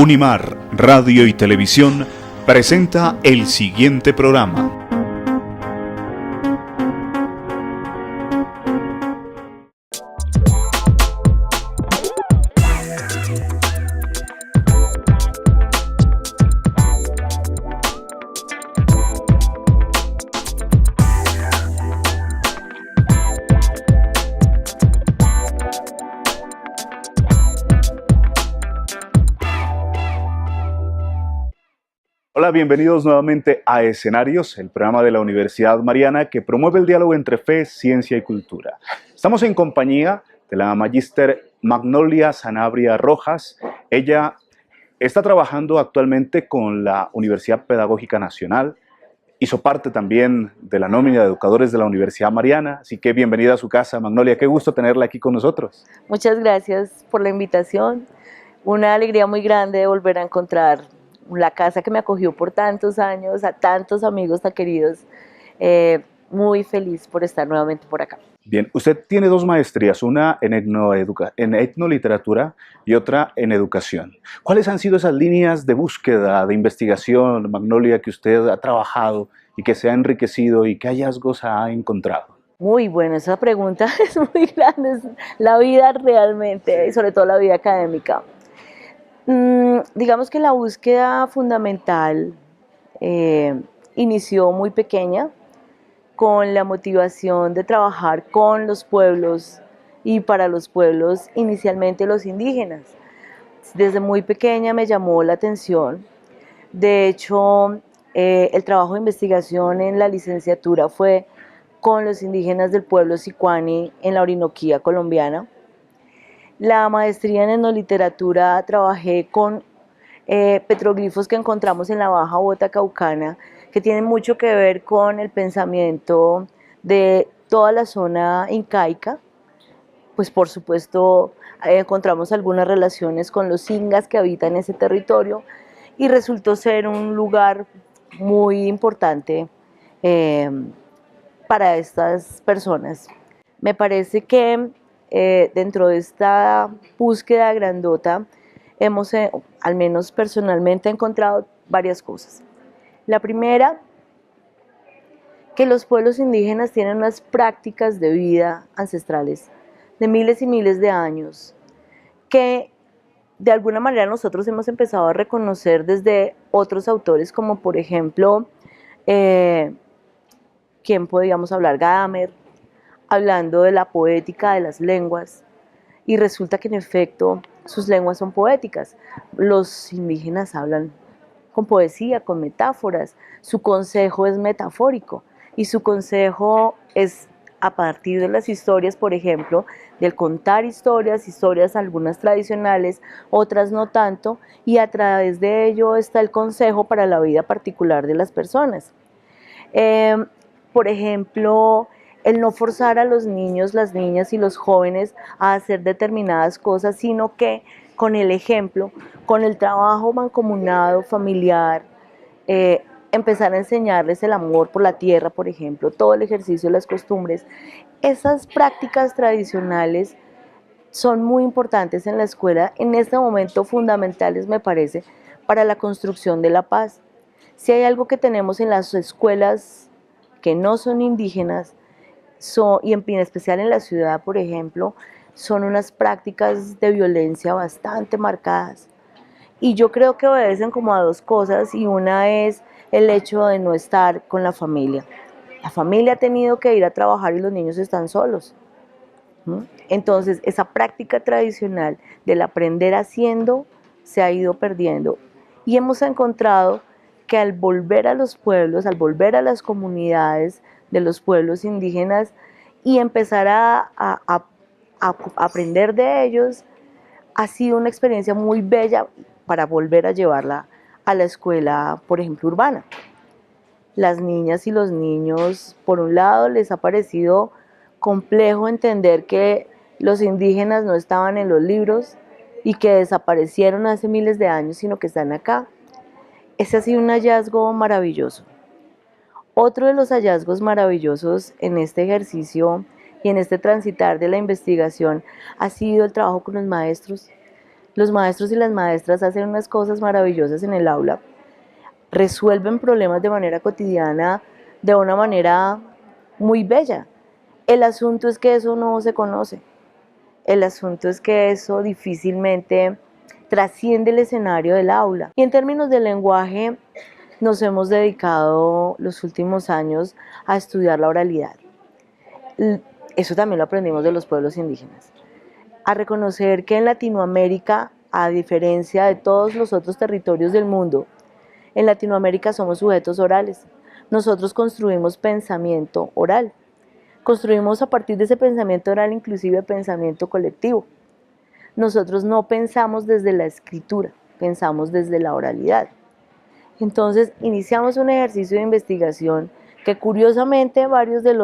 Unimar Radio y Televisión presenta el siguiente programa. Hola, bienvenidos nuevamente a Escenarios, el programa de la Universidad Mariana que promueve el diálogo entre fe, ciencia y cultura. Estamos en compañía de la magíster Magnolia Sanabria Rojas. Ella está trabajando actualmente con la Universidad Pedagógica Nacional. Hizo parte también de la nómina de educadores de la Universidad Mariana. Así que bienvenida a su casa, Magnolia. Qué gusto tenerla aquí con nosotros. Muchas gracias por la invitación. Una alegría muy grande de volver a encontrar la casa que me acogió por tantos años, a tantos amigos tan queridos. Muy feliz por estar nuevamente por acá. Bien, usted tiene dos maestrías, una en etnoliteratura y otra en educación. ¿Cuáles han sido esas líneas de búsqueda, de investigación, Magnolia, que usted ha trabajado y que se ha enriquecido y qué hallazgos ha encontrado? Muy bueno, esa pregunta es muy grande, es la vida realmente, y sobre todo la vida académica. Digamos que la búsqueda fundamental inició muy pequeña, con la motivación de trabajar con los pueblos y para los pueblos, inicialmente los indígenas. Desde muy pequeña me llamó la atención. De hecho, el trabajo de investigación en la licenciatura fue con los indígenas del pueblo Sicuani en la Orinoquía colombiana. La maestría en etnoliteratura trabajé con petroglifos que encontramos en la Baja Bota Caucana, que tienen mucho que ver con el pensamiento de toda la zona incaica. Pues por supuesto encontramos algunas relaciones con los ingas que habitan ese territorio y resultó ser un lugar muy importante para estas personas. Me parece que dentro de esta búsqueda grandota hemos, al menos personalmente, encontrado varias cosas. La primera, que los pueblos indígenas tienen unas prácticas de vida ancestrales de miles y miles de años que de alguna manera nosotros hemos empezado a reconocer desde otros autores, como por ejemplo, ¿quién podríamos hablar? Gadamer, hablando de la poética de las lenguas, y resulta que en efecto sus lenguas son poéticas. Los indígenas hablan con poesía, con metáforas, su consejo es metafórico, y su consejo es a partir de las historias, por ejemplo, del contar historias algunas tradicionales, otras no tanto, y a través de ello está el consejo para la vida particular de las personas. Por ejemplo, el no forzar a los niños, las niñas y los jóvenes a hacer determinadas cosas, sino que con el ejemplo, con el trabajo mancomunado, familiar, empezar a enseñarles el amor por la tierra, por ejemplo, todo el ejercicio de las costumbres. Esas prácticas tradicionales son muy importantes en la escuela, en este momento fundamentales, me parece, para la construcción de la paz. Si hay algo que tenemos en las escuelas que no son indígenas, y en especial en la ciudad, por ejemplo, son unas prácticas de violencia bastante marcadas. Y yo creo que obedecen como a dos cosas, y una es el hecho de no estar con la familia. La familia ha tenido que ir a trabajar y los niños están solos. Entonces, esa práctica tradicional del aprender haciendo se ha ido perdiendo. Y hemos encontrado que al volver a los pueblos, al volver a las comunidades de los pueblos indígenas y empezar a aprender de ellos, ha sido una experiencia muy bella para volver a llevarla a la escuela, por ejemplo, urbana. Las niñas y los niños, por un lado, les ha parecido complejo entender que los indígenas no estaban en los libros y que desaparecieron hace miles de años, sino que están acá. Ese ha sido un hallazgo maravilloso. Otro de los hallazgos maravillosos en este ejercicio y en este transitar de la investigación ha sido el trabajo con los maestros. Los maestros y las maestras hacen unas cosas maravillosas en el aula, resuelven problemas de manera cotidiana, de una manera muy bella. El asunto es que eso no se conoce. El asunto es que eso difícilmente trasciende el escenario del aula. Y en términos de lenguaje, nos hemos dedicado los últimos años a estudiar la oralidad. Eso también lo aprendimos de los pueblos indígenas. A reconocer que en Latinoamérica, a diferencia de todos los otros territorios del mundo, en Latinoamérica somos sujetos orales. Nosotros construimos pensamiento oral. Construimos a partir de ese pensamiento oral inclusive pensamiento colectivo. Nosotros no pensamos desde la escritura, pensamos desde la oralidad. Entonces iniciamos un ejercicio de investigación que curiosamente varios de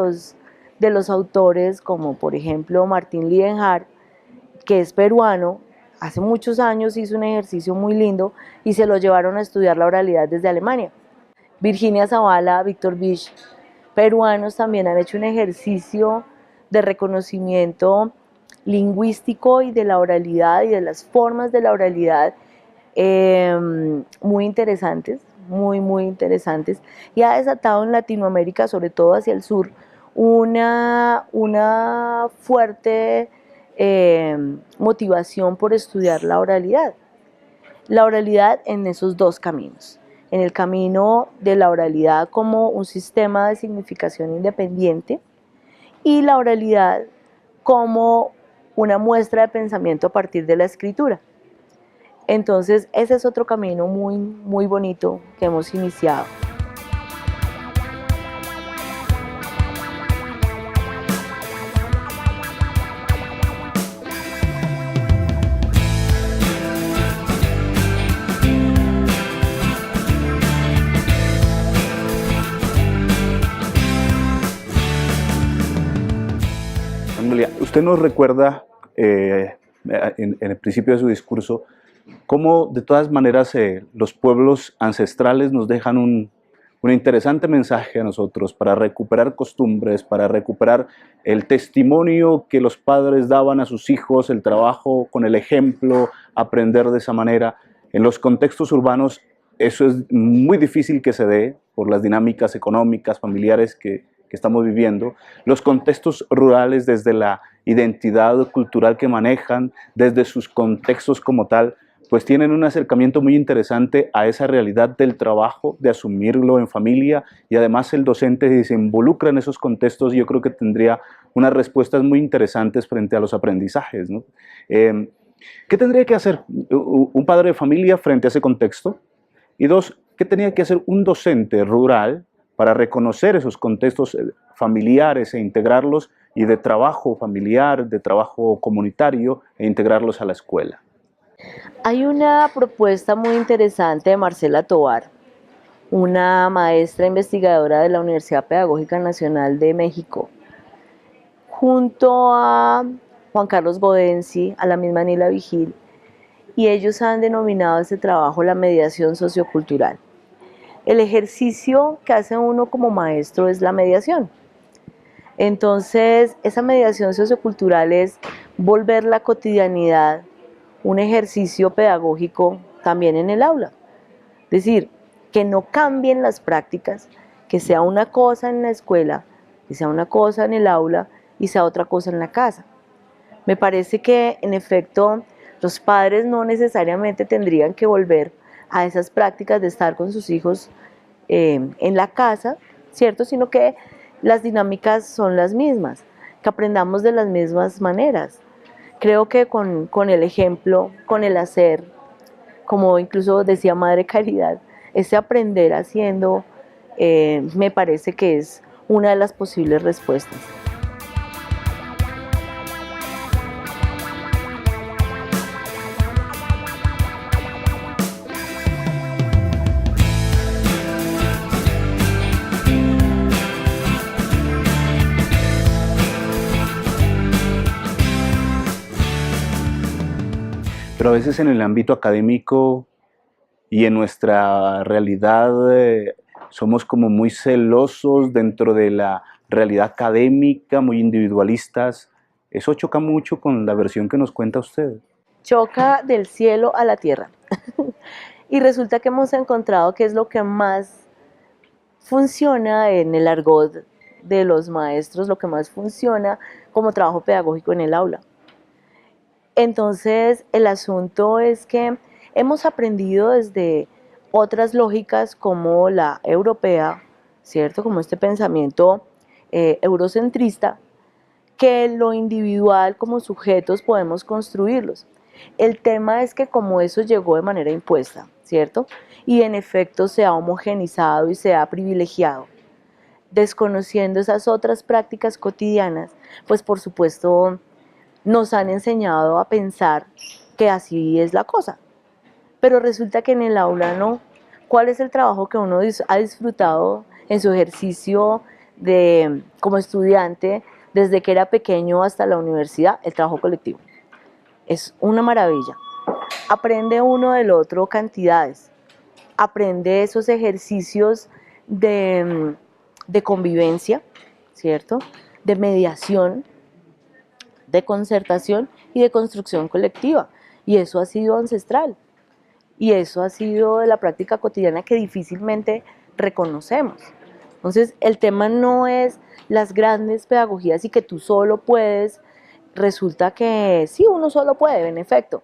los autores, como por ejemplo Martín Lienhard, que es peruano, hace muchos años hizo un ejercicio muy lindo y se lo llevaron a estudiar la oralidad desde Alemania. Virginia Zavala, Víctor Bisch, peruanos también han hecho un ejercicio de reconocimiento lingüístico y de la oralidad y de las formas de la oralidad muy interesantes, muy interesantes, y ha desatado en Latinoamérica, sobre todo hacia el sur, una fuerte motivación por estudiar la oralidad. La oralidad en esos dos caminos. En el camino de la oralidad como un sistema de significación independiente y la oralidad como una muestra de pensamiento a partir de la escritura. Entonces ese es otro camino muy bonito que hemos iniciado. Usted nos recuerda en el principio de su discurso cómo de todas maneras los pueblos ancestrales nos dejan un interesante mensaje a nosotros para recuperar costumbres, para recuperar el testimonio que los padres daban a sus hijos, el trabajo con el ejemplo, aprender de esa manera. En los contextos urbanos eso es muy difícil que se dé por las dinámicas económicas, familiares que estamos viviendo. Los contextos rurales, desde la identidad cultural que manejan, desde sus contextos como tal, pues tienen un acercamiento muy interesante a esa realidad del trabajo, de asumirlo en familia, y además el docente, si se involucra en esos contextos, yo creo que tendría unas respuestas muy interesantes frente a los aprendizajes, ¿no? ¿Qué tendría que hacer un padre de familia frente a ese contexto? Y dos, ¿qué tenía que hacer un docente rural para reconocer esos contextos familiares e integrarlos, y de trabajo familiar, de trabajo comunitario, e integrarlos a la escuela? Hay una propuesta muy interesante de Marcela Tovar, una maestra investigadora de la Universidad Pedagógica Nacional de México, junto a Juan Carlos Bodensi, a la misma Nila Vigil, y ellos han denominado este trabajo la mediación sociocultural. El ejercicio que hace uno como maestro es la mediación. Entonces, esa mediación sociocultural es volver la cotidianidad un ejercicio pedagógico también en el aula. Es decir, que no cambien las prácticas, que sea una cosa en la escuela, que sea una cosa en el aula y sea otra cosa en la casa. Me parece que, en efecto, los padres no necesariamente tendrían que volver a esas prácticas de estar con sus hijos en la casa, ¿cierto? Sino que las dinámicas son las mismas, que aprendamos de las mismas maneras. Creo que con el ejemplo, con el hacer, como incluso decía Madre Caridad, ese aprender haciendo me parece que es una de las posibles respuestas. Pero a veces en el ámbito académico y en nuestra realidad somos como muy celosos dentro de la realidad académica, muy individualistas. Eso choca mucho con la versión que nos cuenta usted. choca del cielo a la tierra. Y resulta que hemos encontrado que es lo que más funciona en el argot de los maestros, lo que más funciona como trabajo pedagógico en el aula. Entonces, el asunto es que hemos aprendido desde otras lógicas como la europea, ¿cierto? Como este pensamiento eurocentrista, que lo individual como sujetos podemos construirlos. El tema es que como eso llegó de manera impuesta, ¿cierto? Y en efecto se ha homogenizado y se ha privilegiado, desconociendo esas otras prácticas cotidianas, pues por supuesto nos han enseñado a pensar que así es la cosa. Pero resulta que en el aula no. ¿Cuál es el trabajo que uno ha disfrutado en su ejercicio como estudiante desde que era pequeño hasta la universidad? El trabajo colectivo. Es una maravilla. Aprende uno del otro cantidades. Aprende esos ejercicios de convivencia, ¿cierto? De mediación, de concertación y de construcción colectiva. Y eso ha sido ancestral. Y eso ha sido de la práctica cotidiana que difícilmente reconocemos. Entonces, el tema no es las grandes pedagogías y que tú solo puedes. Resulta que sí, uno solo puede, en efecto,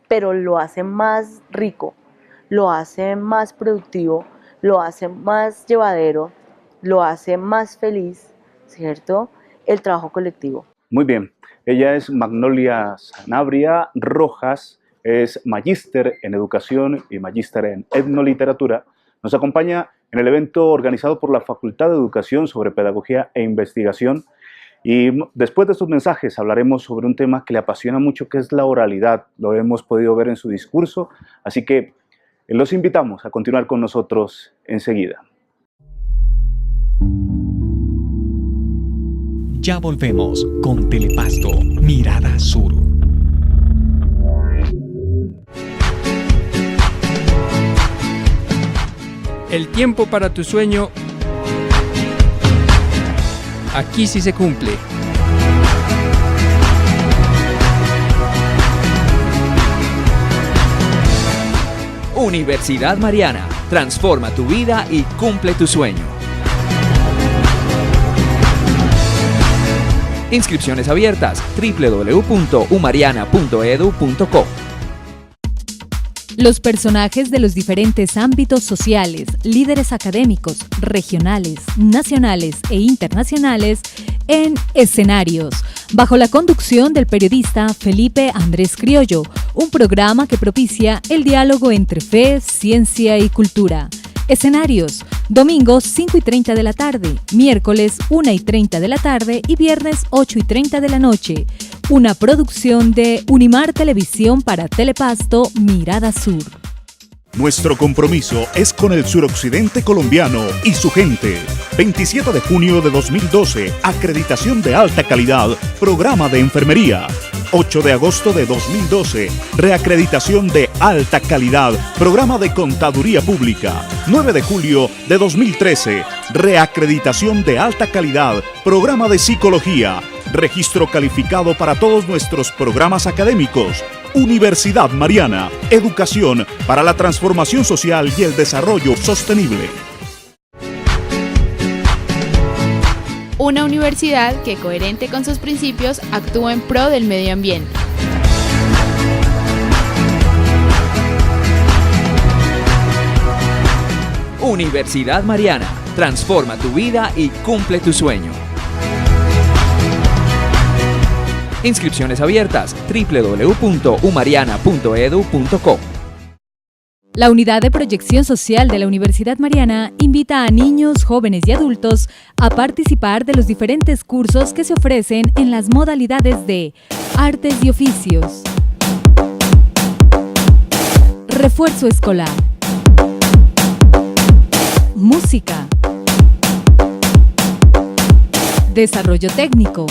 pero lo hace más rico, lo hace más productivo, lo hace más llevadero, lo hace más feliz, ¿cierto? El trabajo colectivo. Muy bien. Ella es Magnolia Sanabria Rojas, es magíster en educación y magíster en etnoliteratura. Nos acompaña en el evento organizado por la Facultad de Educación sobre Pedagogía e Investigación. Y después de estos mensajes hablaremos sobre un tema que le apasiona mucho, que es la oralidad. Lo hemos podido ver en su discurso, así que los invitamos a continuar con nosotros enseguida. Ya volvemos con Telepasto, Mirada Sur. El tiempo para tu sueño aquí sí se cumple. Universidad Mariana, transforma tu vida y cumple tu sueño. Inscripciones abiertas www.umariana.edu.co. Los personajes de los diferentes ámbitos sociales, líderes académicos, regionales, nacionales e internacionales en Escenarios, bajo la conducción del periodista Felipe Andrés Criollo, un programa que propicia el diálogo entre fe, ciencia y cultura. Escenarios, domingos 5:30 de la tarde, miércoles 1:30 de la tarde y viernes 8:30 de la noche. Una producción de Unimar Televisión para Telepasto, Mirada Sur. Nuestro compromiso es con el suroccidente colombiano y su gente. 27 de junio de 2012, acreditación de alta calidad, programa de enfermería. 8 de agosto de 2012, reacreditación de alta calidad, programa de contaduría pública. 9 de julio de 2013, reacreditación de alta calidad, programa de psicología. Registro calificado para todos nuestros programas académicos. Universidad Mariana, educación para la transformación social y el desarrollo sostenible. Una universidad que, coherente con sus principios, actúa en pro del medio ambiente. Universidad Mariana, transforma tu vida y cumple tu sueño. Inscripciones abiertas www.umariana.edu.co. La Unidad de Proyección Social de la Universidad Mariana invita a niños, jóvenes y adultos a participar de los diferentes cursos que se ofrecen en las modalidades de Artes y Oficios, Refuerzo Escolar, Música, Desarrollo Técnico.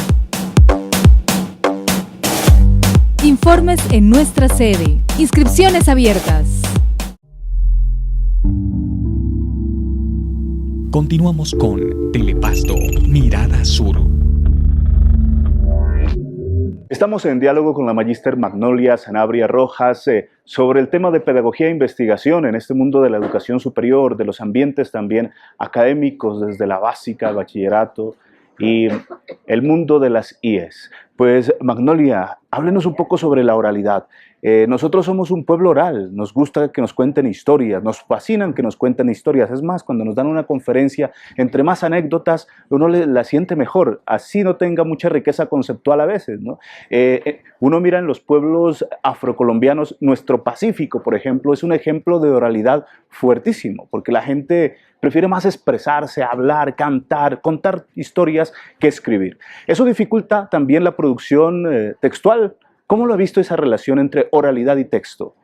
Informes en nuestra sede. Inscripciones abiertas. Continuamos con Telepasto, Mirada Sur. Estamos en diálogo con la magíster Magnolia Sanabria Rojas sobre el tema de pedagogía e investigación en este mundo de la educación superior, de los ambientes también académicos, desde la básica, el bachillerato y el mundo de las IES. Pues Magnolia, háblenos un poco sobre la oralidad. Nosotros somos un pueblo oral, nos gusta que nos cuenten historias, nos fascinan que nos cuenten historias. Es más, cuando nos dan una conferencia, entre más anécdotas, uno la siente mejor, así no tenga mucha riqueza conceptual a veces, ¿no? Uno mira en los pueblos afrocolombianos, nuestro Pacífico, por ejemplo, es un ejemplo de oralidad fuertísimo, porque la gente prefiere más expresarse, hablar, cantar, contar historias que escribir. Eso dificulta también la producción textual. ¿Cómo lo ha visto esa relación entre oralidad y texto?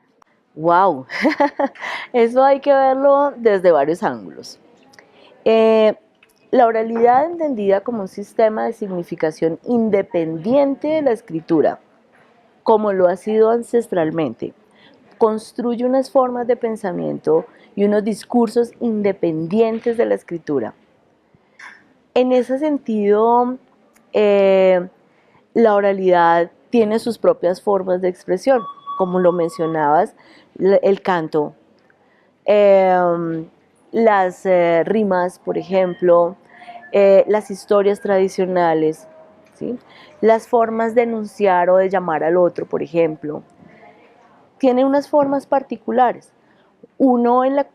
¡Wow! Eso hay que verlo desde varios ángulos. La oralidad entendida como un sistema de significación independiente de la escritura, como lo ha sido ancestralmente, construye unas formas de pensamiento y unos discursos independientes de la escritura. En ese sentido, la oralidad tiene sus propias formas de expresión, como lo mencionabas, el canto, las rimas, por ejemplo, las historias tradicionales, ¿sí? Las formas de enunciar o de llamar al otro, por ejemplo, tiene unas formas particulares. Uno en la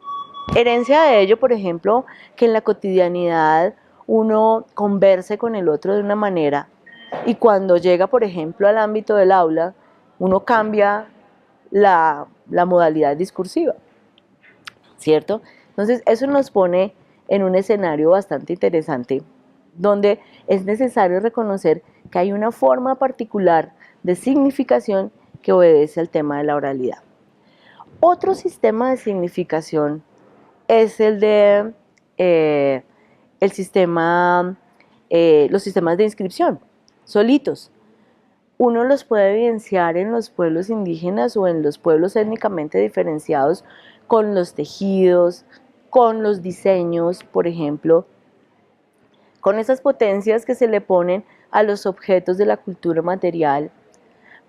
herencia de ello, por ejemplo, que en la cotidianidad uno converse con el otro de una manera y cuando llega, por ejemplo, al ámbito del aula, uno cambia la modalidad discursiva, ¿cierto? Entonces, eso nos pone en un escenario bastante interesante, donde es necesario reconocer que hay una forma particular de significación que obedece al tema de la oralidad. Otro sistema de significación es el de los sistemas de inscripción, solitos. Uno los puede evidenciar en los pueblos indígenas o en los pueblos étnicamente diferenciados con los tejidos, con los diseños, por ejemplo, con esas potencias que se le ponen a los objetos de la cultura material.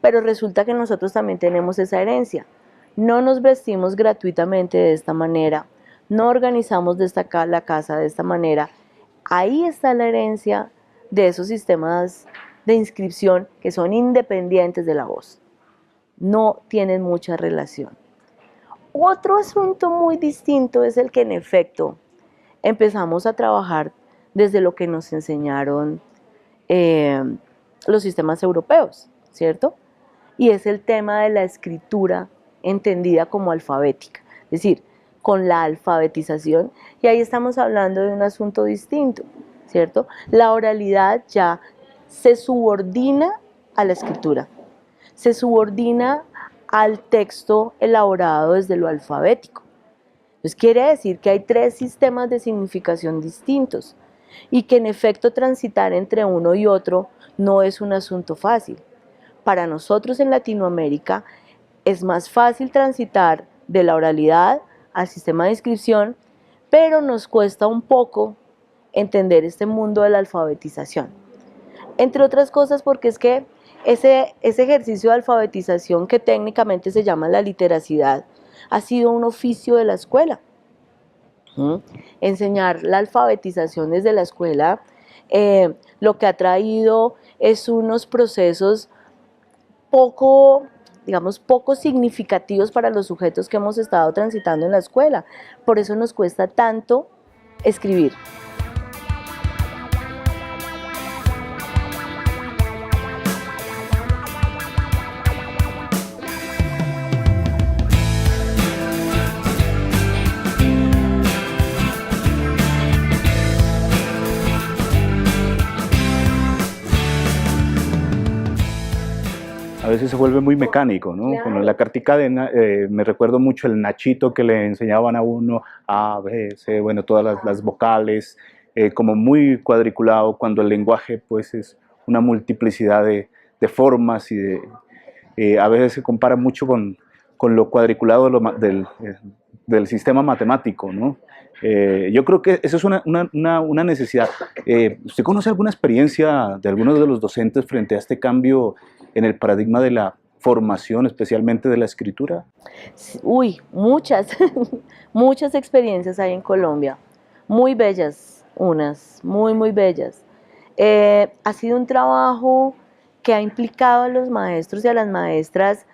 Pero resulta que nosotros también tenemos esa herencia. No nos vestimos gratuitamente de esta manera, no organizamos la casa de esta manera. Ahí está la herencia de esos sistemas de inscripción que son independientes de la voz. No tienen mucha relación. Otro asunto muy distinto es el que en efecto empezamos a trabajar desde lo que nos enseñaron los sistemas europeos, ¿cierto? Y es el tema de la escritura entendida como alfabética, es decir, con la alfabetización, y ahí estamos hablando de un asunto distinto, ¿cierto? La oralidad ya se subordina a la escritura, se subordina al texto elaborado desde lo alfabético. Entonces quiere decir que hay tres sistemas de significación distintos y que en efecto transitar entre uno y otro no es un asunto fácil. Para nosotros en Latinoamérica es más fácil transitar de la oralidad al sistema de inscripción, pero nos cuesta un poco entender este mundo de la alfabetización. Entre otras cosas porque es que ese ejercicio de alfabetización que técnicamente se llama la literacidad ha sido un oficio de la escuela. Enseñar la alfabetización desde la escuela lo que ha traído es unos procesos poco significativos para los sujetos que hemos estado transitando en la escuela. Por eso nos cuesta tanto escribir. A veces se vuelve muy mecánico, ¿no? Claro. Con la cartica me recuerdo mucho el nachito que le enseñaban a uno, A, B, C, bueno, todas las vocales, como muy cuadriculado, cuando el lenguaje pues es una multiplicidad de formas y a veces se compara mucho con lo cuadriculado del sistema matemático, ¿no? Yo creo que eso es una necesidad. ¿Usted conoce alguna experiencia de algunos de los docentes frente a este cambio en el paradigma de la formación, especialmente de la escritura? Uy, muchas, muchas experiencias hay en Colombia, muy bellas, unas, muy, muy bellas. Ha sido un trabajo que ha implicado a los maestros y a las maestras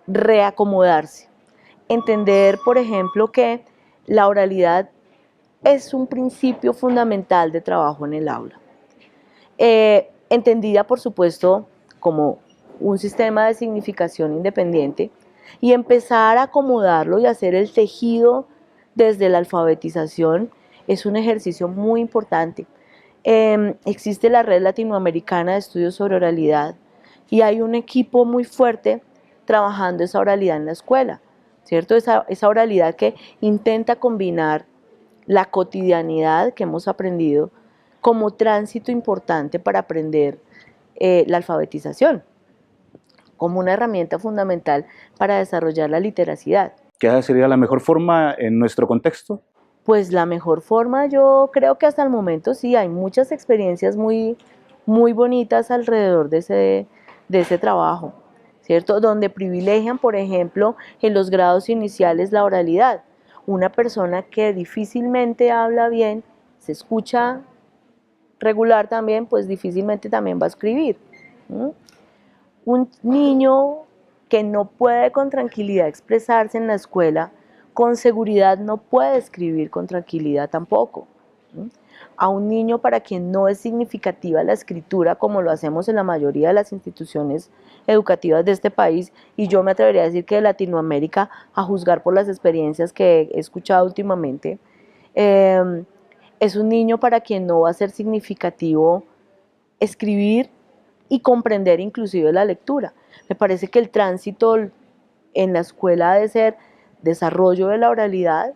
reacomodarse, entender, por ejemplo, que la oralidad es un principio fundamental de trabajo en el aula, entendida, por supuesto, como un sistema de significación independiente, y empezar a acomodarlo y hacer el tejido desde la alfabetización es un ejercicio muy importante. Existe la Red Latinoamericana de Estudios sobre Oralidad y hay un equipo muy fuerte trabajando esa oralidad en la escuela, ¿cierto? Esa oralidad que intenta combinar la cotidianidad que hemos aprendido como tránsito importante para aprender la alfabetización, como una herramienta fundamental para desarrollar la literacidad. ¿Qué sería la mejor forma en nuestro contexto? Pues la mejor forma, yo creo que hasta el momento sí, hay muchas experiencias muy, muy bonitas alrededor de ese trabajo, ¿cierto? Donde privilegian, por ejemplo, en los grados iniciales la oralidad. Una persona que difícilmente habla bien, se escucha regular también, pues difícilmente también va a escribir. Un niño que no puede con tranquilidad expresarse en la escuela, con seguridad no puede escribir con tranquilidad tampoco. A un niño para quien no es significativa la escritura, como lo hacemos en la mayoría de las instituciones educativas de este país, y yo me atrevería a decir que de Latinoamérica, a juzgar por las experiencias que he escuchado últimamente, es un niño para quien no va a ser significativo escribir y comprender inclusive la lectura. Me parece que el tránsito en la escuela ha de ser desarrollo de la oralidad,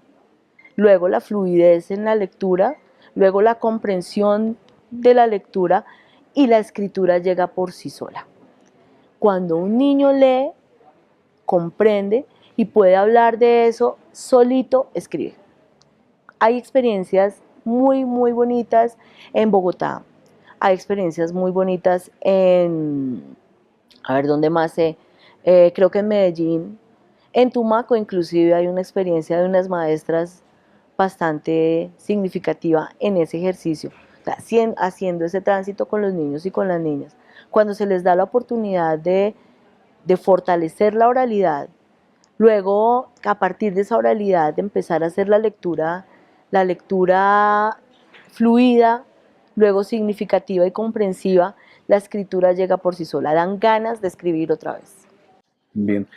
luego la fluidez en la lectura, luego la comprensión de la lectura, y la escritura llega por sí sola. Cuando un niño lee, comprende y puede hablar de eso, solito escribe. Hay experiencias muy, muy bonitas en Bogotá, hay experiencias muy bonitas ¿dónde más? Creo que en Medellín, en Tumaco inclusive hay una experiencia de unas maestras bastante significativa en ese ejercicio, o sea, haciendo ese tránsito con los niños y con las niñas. Cuando se les da la oportunidad de fortalecer la oralidad, luego a partir de esa oralidad de empezar a hacer la lectura fluida, luego significativa y comprensiva, la escritura llega por sí sola, dan ganas de escribir otra vez. Bien,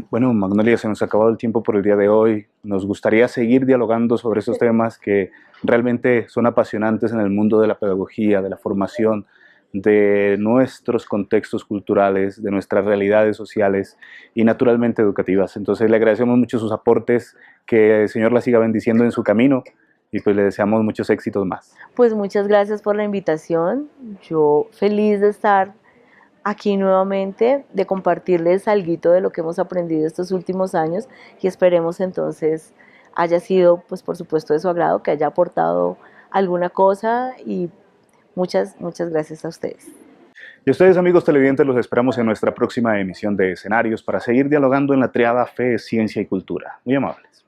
bueno, Magnolia, se nos ha acabado el tiempo por el día de hoy. Nos gustaría seguir dialogando sobre esos temas que realmente son apasionantes en el mundo de la pedagogía, de la formación, de nuestros contextos culturales, de nuestras realidades sociales y naturalmente educativas. Entonces le agradecemos mucho sus aportes, que el Señor la siga bendiciendo en su camino y pues le deseamos muchos éxitos más. Pues muchas gracias por la invitación, yo feliz de estar aquí nuevamente, de compartirles algo de lo que hemos aprendido estos últimos años, y esperemos entonces haya sido, pues por supuesto, de su agrado, que haya aportado alguna cosa, y muchas, muchas gracias a ustedes. Y ustedes, amigos televidentes, los esperamos en nuestra próxima emisión de Escenarios para seguir dialogando en la triada Fe, Ciencia y Cultura. Muy amables.